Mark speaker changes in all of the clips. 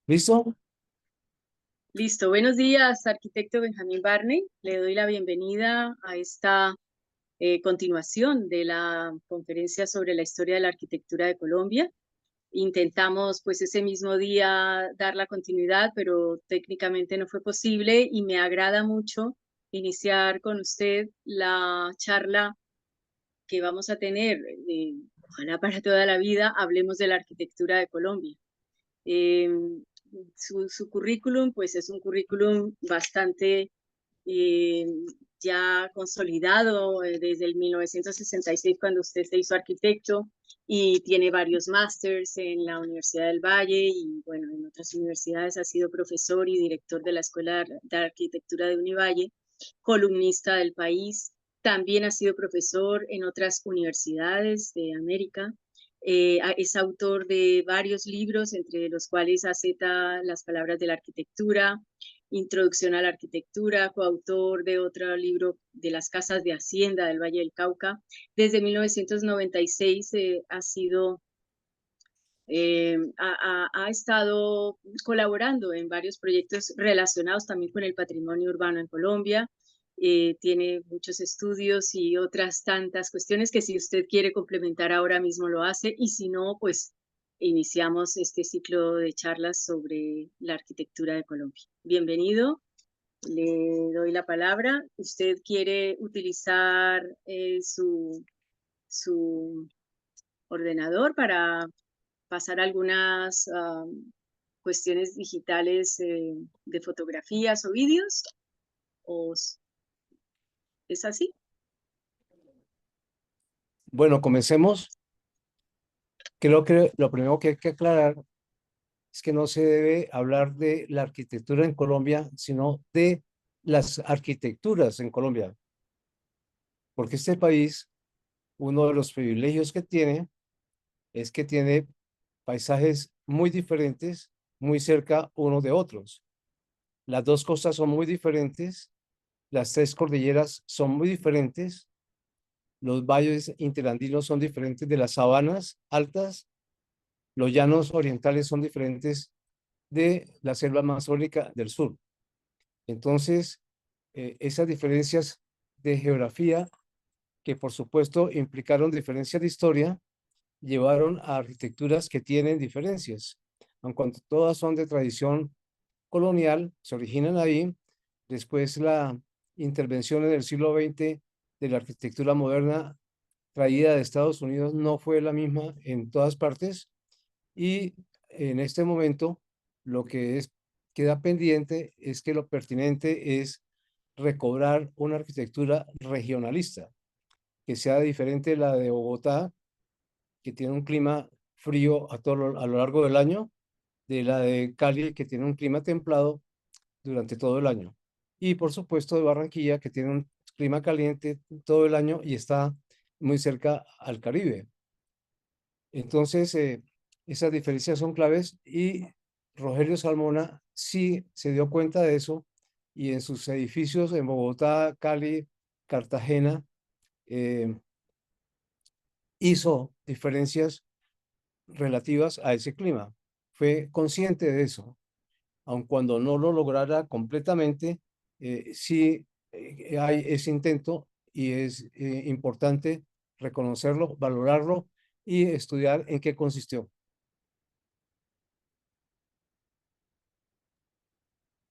Speaker 1: ¿Listo?
Speaker 2: Listo, buenos días, arquitecto Benjamín Barney. Le doy la bienvenida a esta continuación de la conferencia sobre la historia de la arquitectura de Colombia. Intentamos pues ese mismo día dar la continuidad, pero técnicamente no fue posible y me agrada mucho iniciar con usted la charla que vamos a tener, ojalá para toda la vida, hablemos de la arquitectura de Colombia. Eh, su currículum, pues es un currículum bastante eh, ya consolidado desde el 1966 cuando usted se hizo arquitecto y tiene varios másters en la Universidad del Valle y bueno, en otras universidades ha sido profesor y director de la Escuela de Arquitectura de Univalle, columnista del país, también ha sido profesor en otras universidades de América. Es autor de varios libros, entre los cuales Aceta las palabras de la arquitectura, Introducción a la arquitectura, coautor de otro libro de las casas de Hacienda del Valle del Cauca. Desde 1996 ha estado colaborando en varios proyectos relacionados también con el patrimonio urbano en Colombia. Tiene muchos estudios y otras tantas cuestiones que si usted quiere complementar ahora mismo lo hace y si no, pues iniciamos este ciclo de charlas sobre la arquitectura de Colombia. Bienvenido, le doy la palabra. ¿Usted quiere utilizar su ordenador para pasar algunas cuestiones digitales de fotografías o vídeos? ¿O es así?
Speaker 1: Bueno, comencemos. Creo que lo primero que hay que aclarar es que no se debe hablar de la arquitectura en Colombia, sino de las arquitecturas en Colombia, porque este país, uno de los privilegios que tiene es que tiene paisajes muy diferentes, muy cerca unos de otros. Las dos costas son muy diferentes, las tres cordilleras son muy diferentes, los valles interandinos son diferentes de las sabanas altas. Los llanos orientales son diferentes de la selva amazónica del sur. Entonces, esas diferencias de geografía, que por supuesto implicaron diferencias de historia, llevaron a arquitecturas que tienen diferencias. Aunque todas son de tradición colonial, se originan ahí. Después la intervención en el siglo XX de la arquitectura moderna traída de Estados Unidos no fue la misma en todas partes. Y en este momento, lo que queda pendiente es que lo pertinente es recobrar una arquitectura regionalista, que sea diferente de la de Bogotá, que tiene un clima frío a lo largo del año, de la de Cali, que tiene un clima templado durante todo el año. Y por supuesto de Barranquilla, que tiene un clima caliente todo el año y está muy cerca al Caribe. Entonces, esas diferencias son claves y Rogelio Salmona sí se dio cuenta de eso y en sus edificios en Bogotá, Cali, Cartagena, eh, hizo diferencias relativas a ese clima. Fue consciente de eso, aun cuando no lo lograra completamente, sí hay ese intento y es importante reconocerlo, valorarlo y estudiar en qué consistió.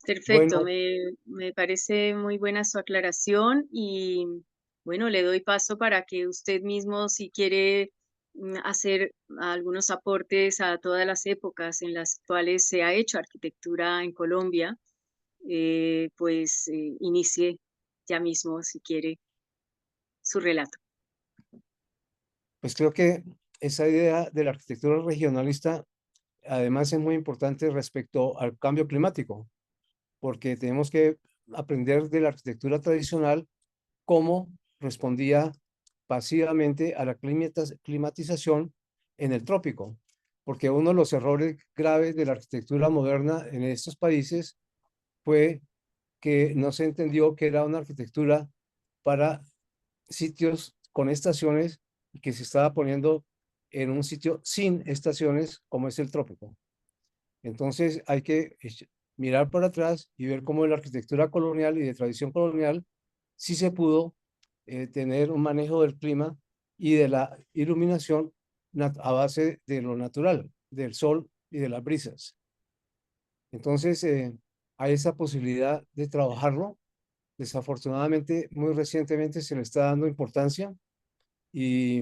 Speaker 2: Perfecto,
Speaker 1: Bueno,
Speaker 2: me parece muy buena su aclaración y bueno, le doy paso para que usted mismo, si quiere hacer algunos aportes a todas las épocas en las cuales se ha hecho arquitectura en Colombia, pues inicie ya mismo, si quiere, su relato.
Speaker 1: pues creo que esa idea de la arquitectura regionalista además es muy importante respecto al cambio climático, porque tenemos que aprender de la arquitectura tradicional cómo respondía pasivamente a la climatización en el trópico, porque uno de los errores graves de la arquitectura moderna en estos países fue que no se entendió que era una arquitectura para sitios con estaciones y que se estaba poniendo en un sitio sin estaciones como es el trópico. Entonces hay que mirar para atrás y ver cómo en la arquitectura colonial y de tradición colonial sí se pudo tener un manejo del clima y de la iluminación a base de lo natural, del sol y de las brisas. Entonces hay esa posibilidad de trabajarlo. Desafortunadamente, muy recientemente se le está dando importancia y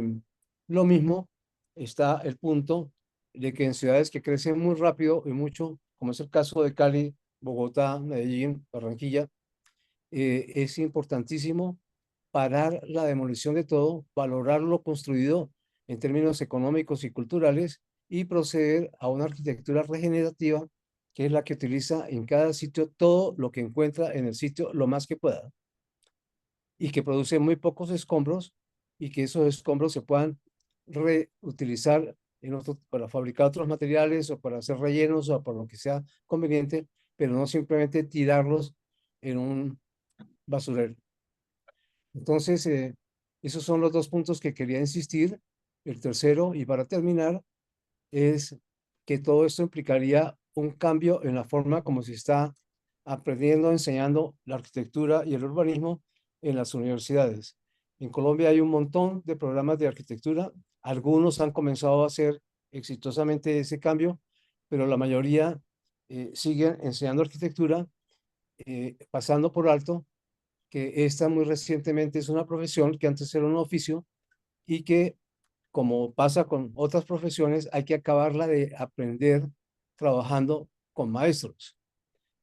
Speaker 1: lo mismo está el punto de que en ciudades que crecen muy rápido y mucho, como es el caso de Cali, Bogotá, Medellín, Barranquilla, es importantísimo parar la demolición de todo, valorar lo construido en términos económicos y culturales y proceder a una arquitectura regenerativa que es la que utiliza en cada sitio todo lo que encuentra en el sitio lo más que pueda y que produce muy pocos escombros y que esos escombros se puedan reutilizar para fabricar otros materiales o para hacer rellenos o por lo que sea conveniente, pero no simplemente tirarlos en un basurero. Entonces, esos son los dos puntos que quería insistir. El tercero, y para terminar, es que todo esto implicaría un cambio en la forma como se está aprendiendo, enseñando la arquitectura y el urbanismo en las universidades. En Colombia hay un montón de programas de arquitectura. Algunos han comenzado a hacer exitosamente ese cambio, pero la mayoría siguen enseñando arquitectura, pasando por alto que esta muy recientemente es una profesión que antes era un oficio y que, como pasa con otras profesiones, hay que acabarla de aprender trabajando con maestros.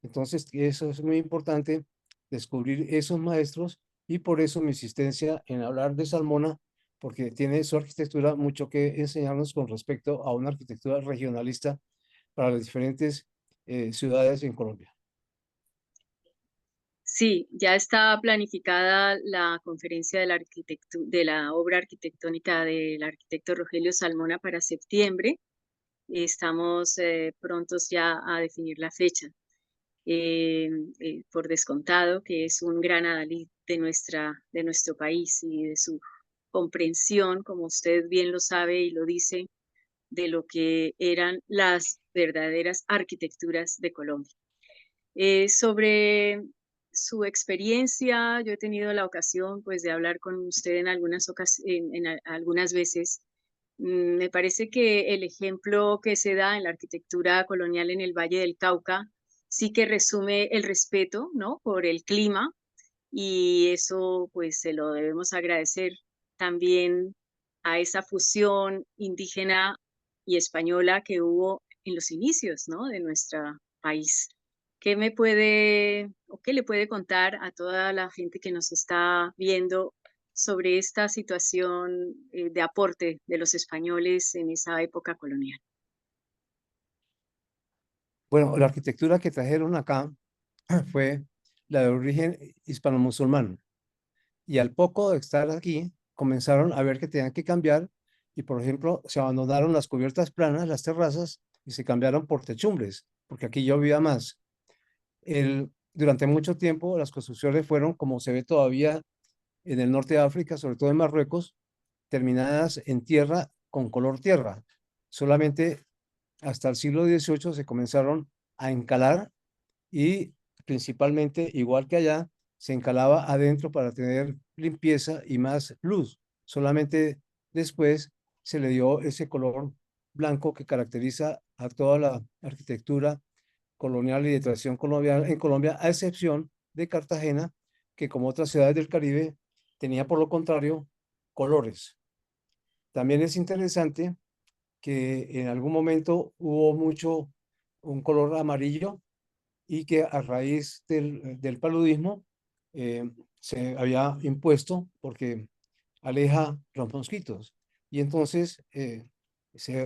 Speaker 1: Entonces, eso es muy importante, descubrir esos maestros y por eso mi insistencia en hablar de Salmona, porque tiene su arquitectura mucho que enseñarnos con respecto a una arquitectura regionalista para las diferentes ciudades en Colombia.
Speaker 2: Sí, ya está planificada la conferencia de de la obra arquitectónica del arquitecto Rogelio Salmona para septiembre. Estamos prontos ya a definir la fecha. eh, por descontado, que es un gran adalid de nuestro país y de su comprensión, como usted bien lo sabe y lo dice, de lo que eran las verdaderas arquitecturas de Colombia. Sobre su experiencia, yo he tenido la ocasión pues de hablar con usted en algunas veces. Me parece que el ejemplo que se da en la arquitectura colonial en el Valle del Cauca sí que resume el respeto, ¿no? Por el clima, y eso pues se lo debemos agradecer también a esa fusión indígena y española que hubo en los inicios, ¿no? De nuestro país. ¿Qué me puede o qué le puede contar a toda la gente que nos está viendo sobre esta situación de aporte de los españoles en esa época colonial?
Speaker 1: Bueno, la arquitectura que trajeron acá fue la de origen hispano-musulmán. Y al poco de estar aquí, comenzaron a ver que tenían que cambiar y, por ejemplo, se abandonaron las cubiertas planas, las terrazas, y se cambiaron por techumbres, porque aquí llovía más. Durante mucho tiempo, las construcciones fueron, como se ve todavía en el norte de África, sobre todo en Marruecos, terminadas en tierra con color tierra. Solamente hasta el siglo XVIII se comenzaron a encalar y principalmente, igual que allá, se encalaba adentro para tener limpieza y más luz. Solamente después se le dio ese color blanco que caracteriza a toda la arquitectura colonial y de tradición colonial en Colombia, a excepción de Cartagena, que como otras ciudades del Caribe tenía por lo contrario colores. También es interesante que en algún momento hubo mucho un color amarillo y que a raíz del paludismo se había impuesto porque aleja los mosquitos. Y entonces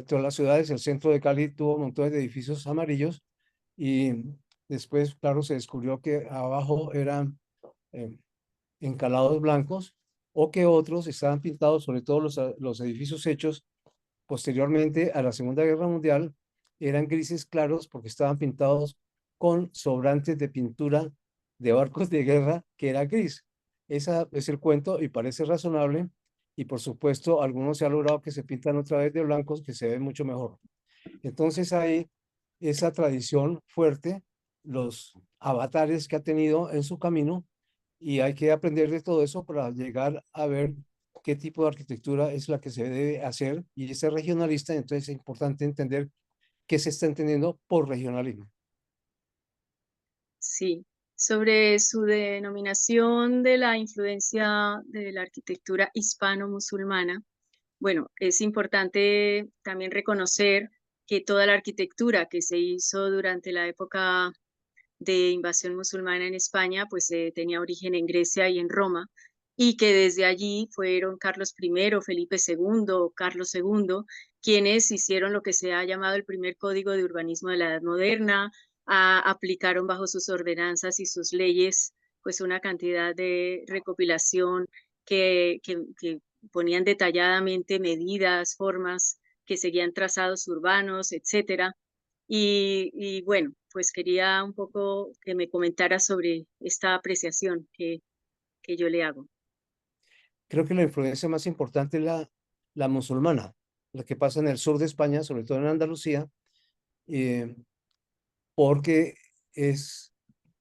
Speaker 1: todas las ciudades, el centro de Cali tuvo montones de edificios amarillos y después, claro, se descubrió que abajo eran eh, encalados blancos o que otros estaban pintados, sobre todo los edificios hechos posteriormente a la Segunda Guerra Mundial, eran grises claros porque estaban pintados con sobrantes de pintura de barcos de guerra que era gris. Ese es el cuento y parece razonable. Y por supuesto, algunos se ha logrado que se pintan otra vez de blancos que se ven mucho mejor. Entonces hay esa tradición fuerte, los avatares que ha tenido en su camino, y hay que aprender de todo eso para llegar a ver qué tipo de arquitectura es la que se debe hacer, y ese regionalista, entonces es importante entender qué se está entendiendo por regionalismo.
Speaker 2: Sí, sobre su denominación de la influencia de la arquitectura hispano-musulmana, bueno, es importante también reconocer que toda la arquitectura que se hizo durante la época de invasión musulmana en España, pues tenía origen en Grecia y en Roma, y que desde allí fueron Carlos I, Felipe II, Carlos II, quienes hicieron lo que se ha llamado el primer código de urbanismo de la Edad Moderna, aplicaron bajo sus ordenanzas y sus leyes pues una cantidad de recopilación que ponían detalladamente medidas, formas que seguían trazados urbanos, etcétera. Y bueno, pues quería un poco que me comentara sobre esta apreciación que yo le hago.
Speaker 1: Creo que la influencia más importante es la musulmana, la que pasa en el sur de España, sobre todo en Andalucía, eh, porque es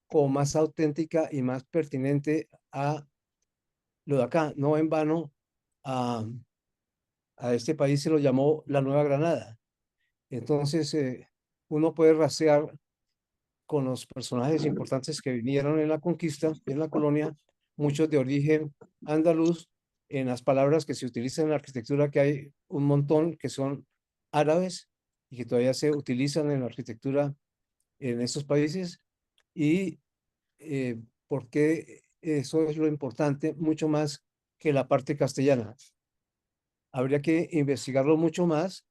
Speaker 1: como más auténtica y más pertinente a lo de acá. No en vano, a, a este país se lo llamó la Nueva Granada. Entonces, uno puede rastrear con los personajes importantes que vinieron en la conquista, en la colonia, muchos de origen andaluz, en las palabras que se utilizan en la arquitectura, que hay un montón que son árabes y que todavía se utilizan en la arquitectura en estos países. Y porque eso es lo importante, mucho más que la parte castellana. Habría que investigarlo mucho más,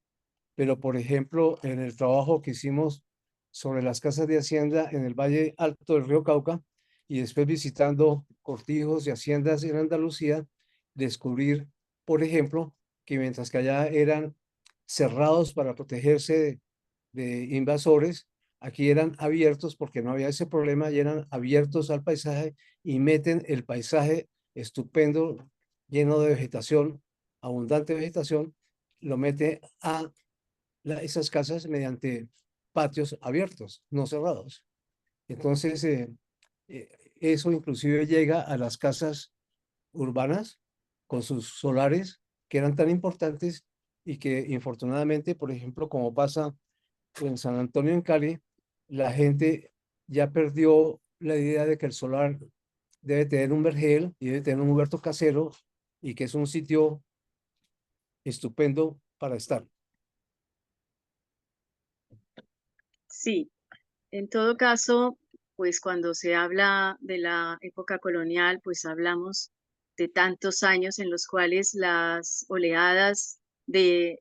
Speaker 1: pero por ejemplo, en el trabajo que hicimos sobre las casas de hacienda en el Valle Alto del Río Cauca, y después visitando cortijos y haciendas en Andalucía, descubrir, por ejemplo, que mientras que allá eran cerrados para protegerse de invasores, aquí eran abiertos porque no había ese problema, y eran abiertos al paisaje, y meten el paisaje estupendo, lleno de vegetación, abundante vegetación, lo mete a esas casas mediante patios abiertos, no cerrados. Entonces, eso inclusive llega a las casas urbanas con sus solares, que eran tan importantes, y que infortunadamente, por ejemplo, como pasa en San Antonio, en Cali, la gente ya perdió la idea de que el solar debe tener un vergel y debe tener un huerto casero, y que es un sitio estupendo para estar.
Speaker 2: Sí, en todo caso, pues cuando se habla de la época colonial, pues hablamos de tantos años en los cuales las oleadas de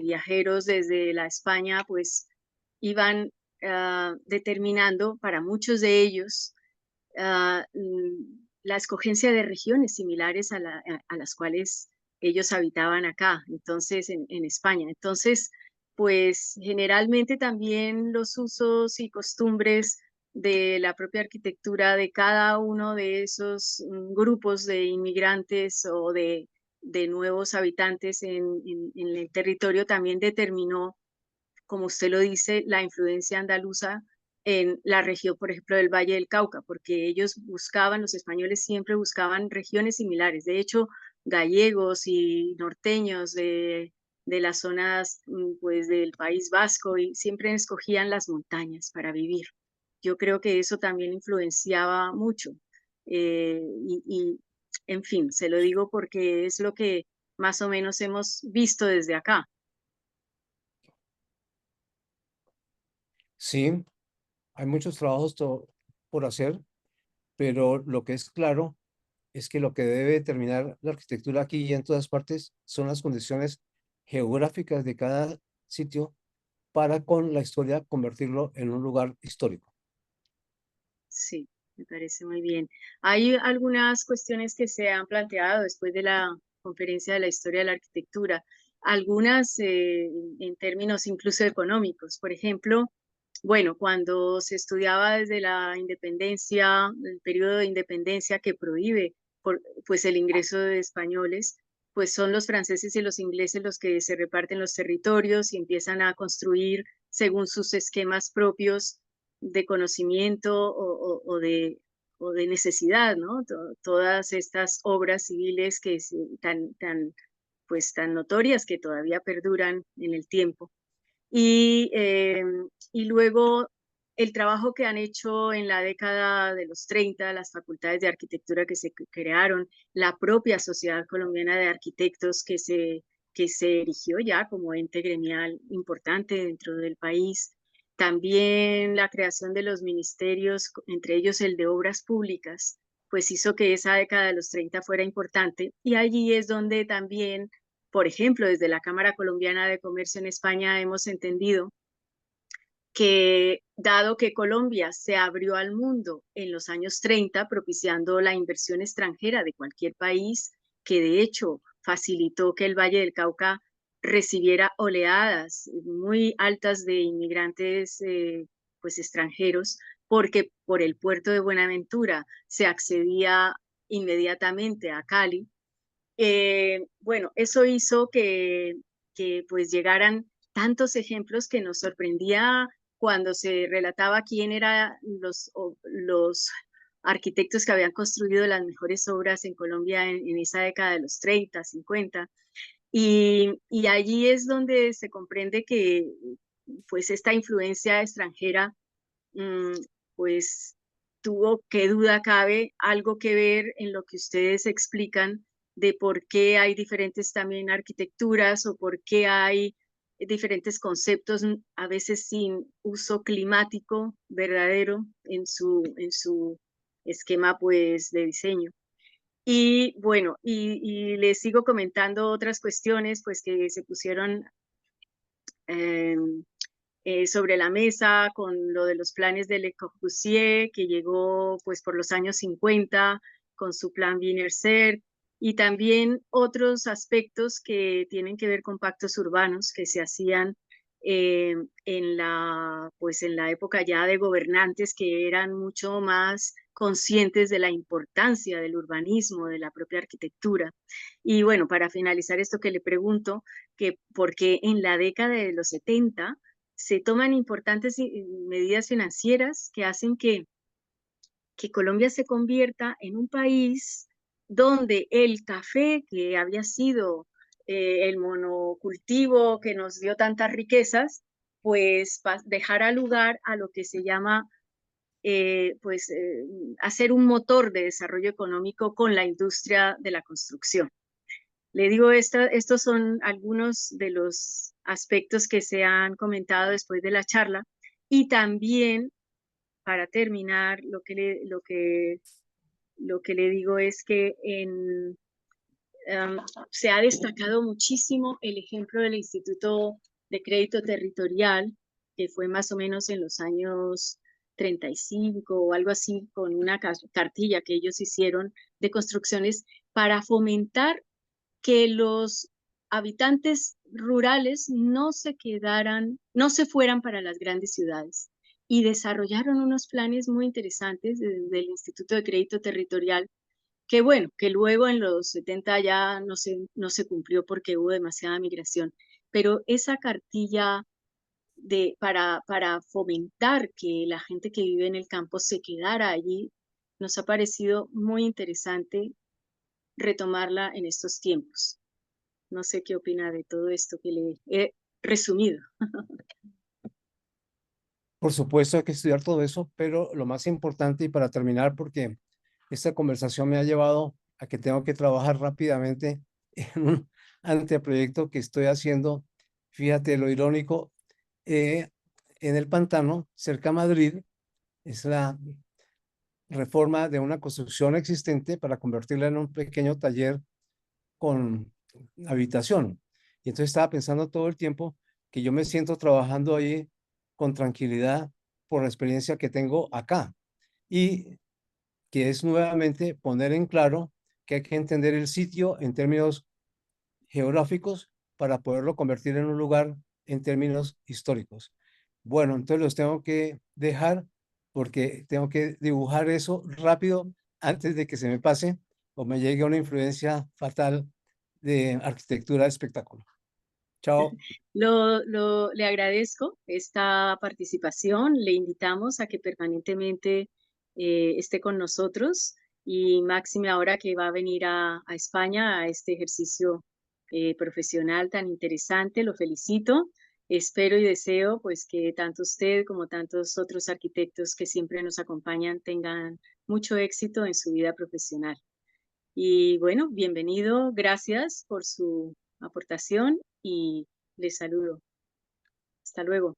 Speaker 2: viajeros desde la España, pues iban determinando para muchos de ellos la escogencia de regiones similares a las cuales ellos habitaban acá, entonces en España. Entonces, pues generalmente también los usos y costumbres de la propia arquitectura de cada uno de esos grupos de inmigrantes o de nuevos habitantes en el territorio también determinó, como usted lo dice, la influencia andaluza en la región, por ejemplo, del Valle del Cauca, porque ellos buscaban, los españoles siempre buscaban regiones similares. De hecho, gallegos y norteños de las zonas pues del País Vasco y siempre escogían las montañas para vivir. Yo creo que eso también influenciaba mucho. En fin, se lo digo porque es lo que más o menos hemos visto desde acá.
Speaker 1: Sí, hay muchos trabajos por hacer, pero lo que es claro es que lo que debe determinar la arquitectura aquí y en todas partes son las condiciones geográficas de cada sitio, para con la historia convertirlo en un lugar histórico.
Speaker 2: Sí, me parece muy bien. Hay algunas cuestiones que se han planteado después de la conferencia de la historia de la arquitectura, algunas en términos incluso económicos. Por ejemplo, bueno, cuando se estudiaba desde la independencia, el periodo de independencia que prohíbe pues el ingreso de españoles, pues son los franceses y los ingleses los que se reparten los territorios y empiezan a construir según sus esquemas propios de conocimiento o de necesidad, ¿no? Todas estas obras civiles que pues, tan notorias que todavía perduran en el tiempo. Y luego el trabajo que han hecho en la década de los 30, las facultades de arquitectura que se crearon, la propia Sociedad Colombiana de Arquitectos que se erigió ya como ente gremial importante dentro del país. También la creación de los ministerios, entre ellos el de Obras Públicas, pues hizo que esa década de los 30 fuera importante. Y allí es donde también, por ejemplo, desde la Cámara Colombiana de Comercio en España hemos entendido que dado que Colombia se abrió al mundo en los años 30, propiciando la inversión extranjera de cualquier país, que de hecho facilitó que el Valle del Cauca recibiera oleadas muy altas de inmigrantes pues extranjeros, porque por el puerto de Buenaventura se accedía inmediatamente a Cali. Bueno, eso hizo que pues llegaran tantos ejemplos que nos sorprendía cuando se relataba quién eran los arquitectos que habían construido las mejores obras en Colombia en esa década de los 30, 50. Y allí es donde se comprende que pues esta influencia extranjera mm, pues tuvo, qué duda cabe, algo que ver en lo que ustedes explican de por qué hay diferentes también arquitecturas o por qué hay diferentes conceptos, a veces sin uso climático verdadero en su esquema pues de diseño. Y bueno, y les sigo comentando otras cuestiones pues que se pusieron eh, sobre la mesa con lo de los planes de Le Corbusier, que llegó pues por los años 50 con su plan Wiener Cert, y también otros aspectos que tienen que ver con pactos urbanos que se hacían pues en la época ya de gobernantes que eran mucho más conscientes de la importancia del urbanismo, de la propia arquitectura. Y bueno, para finalizar esto que le pregunto, que porque en la década de los 70 se toman importantes medidas financieras que hacen que Colombia se convierta en un país donde el café, que había sido el monocultivo que nos dio tantas riquezas, pues dejara lugar a lo que se llama hacer un motor de desarrollo económico con la industria de la construcción. Le digo, estos son algunos de los aspectos que se han comentado después de la charla y también, para terminar, lo que le digo es que se ha destacado muchísimo el ejemplo del Instituto de Crédito Territorial, que fue más o menos en los años 35 o algo así, con una cartilla que ellos hicieron de construcciones para fomentar que los habitantes rurales no se fueran para las grandes ciudades. Y desarrollaron unos planes muy interesantes desde el Instituto de Crédito Territorial, que bueno, que luego en los 70 ya no se cumplió porque hubo demasiada migración. Pero esa cartilla para fomentar que la gente que vive en el campo se quedara allí, nos ha parecido muy interesante retomarla en estos tiempos. No sé qué opina de todo esto que le he resumido.
Speaker 1: Por supuesto, hay que estudiar todo eso, pero lo más importante y para terminar, porque esta conversación me ha llevado a que tengo que trabajar rápidamente en un anteproyecto que estoy haciendo. Fíjate lo irónico, eh, en el Pantano, cerca a Madrid, es la reforma de una construcción existente para convertirla en un pequeño taller con habitación. Y entonces estaba pensando todo el tiempo que yo me siento trabajando ahí con tranquilidad por la experiencia que tengo acá. Y que es nuevamente poner en claro que hay que entender el sitio en términos geográficos para poderlo convertir en un lugar en términos históricos. Bueno, entonces los tengo que dejar porque tengo que dibujar eso rápido antes de que se me pase o me llegue una influencia fatal de arquitectura de espectáculo. Chao.
Speaker 2: Le agradezco esta participación, le invitamos a que permanentemente esté con nosotros y máxime ahora que va a venir a España a este ejercicio profesional tan interesante, lo felicito. Espero y deseo pues que tanto usted como tantos otros arquitectos que siempre nos acompañan tengan mucho éxito en su vida profesional. Y bueno, bienvenido, gracias por su aportación y les saludo. Hasta luego.